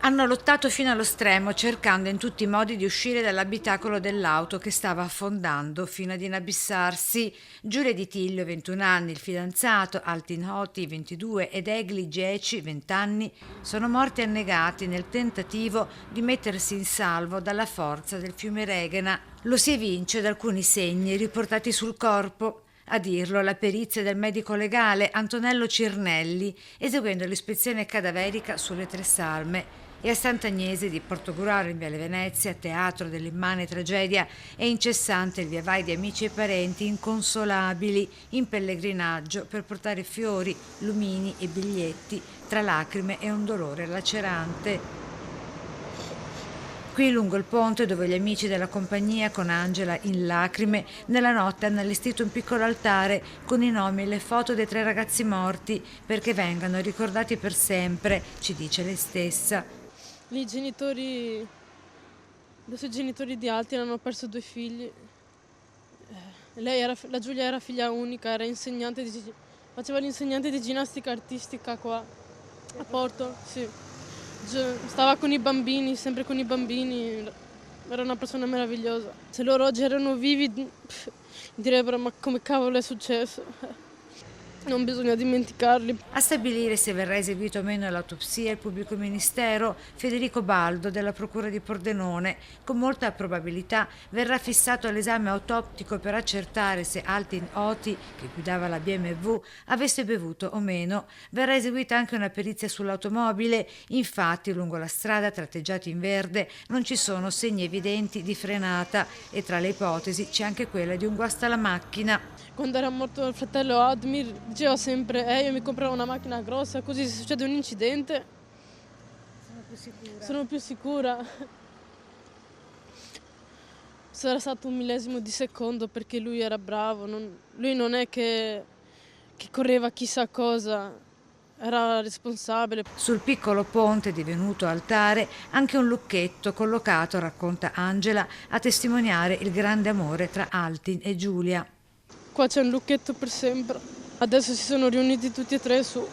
Hanno lottato fino allo stremo, cercando in tutti i modi di uscire dall'abitacolo dell'auto che stava affondando fino ad inabissarsi. Giulia Di Tiglio, 21 anni, il fidanzato, Altin Hoti, 22, ed Egli Geci, 20 anni, sono morti annegati nel tentativo di mettersi in salvo dalla forza del fiume Regena. Lo si evince da alcuni segni riportati sul corpo. A dirlo la perizia del medico legale Antonello Cirnelli, eseguendo l'ispezione cadaverica sulle tre salme. E a Sant'Agnese di Portogruaro in Viale Venezia, teatro dell'immane tragedia, è incessante il viavai di amici e parenti inconsolabili in pellegrinaggio per portare fiori, lumini e biglietti tra lacrime e un dolore lacerante. Qui lungo il ponte dove gli amici della compagnia con Angela in lacrime nella notte hanno allestito un piccolo altare con i nomi e le foto dei tre ragazzi morti perché vengano ricordati per sempre, ci dice lei stessa. Lì i genitori, i suoi genitori di Altin hanno perso due figli. La Giulia era figlia unica, era faceva l'insegnante di ginnastica artistica qua a Porto, sì. Stava con i bambini, sempre con i bambini, era una persona meravigliosa. Se loro oggi erano vivi, direbbero ma come cavolo è successo? Non bisogna dimenticarli. A stabilire se verrà eseguito o meno l'autopsia il pubblico ministero Federico Baldo della Procura di Pordenone. Con molta probabilità verrà fissato l'esame autoptico per accertare se Altin Oti, che guidava la BMW, avesse bevuto o meno. Verrà eseguita anche una perizia sull'automobile. Infatti, lungo la strada tratteggiata in verde non ci sono segni evidenti di frenata e tra le ipotesi c'è anche quella di un guasto alla macchina. Quando era morto il fratello Admir diceva sempre io mi comprerò una macchina grossa così se succede un incidente sono più sicura. Sarà stato un millesimo di secondo perché lui era bravo, lui non è che correva chissà cosa, era responsabile. Sul piccolo ponte divenuto altare anche un lucchetto collocato, racconta Angela, a testimoniare il grande amore tra Altin e Giulia. Qua c'è un lucchetto per sempre. Adesso si sono riuniti tutti e tre su.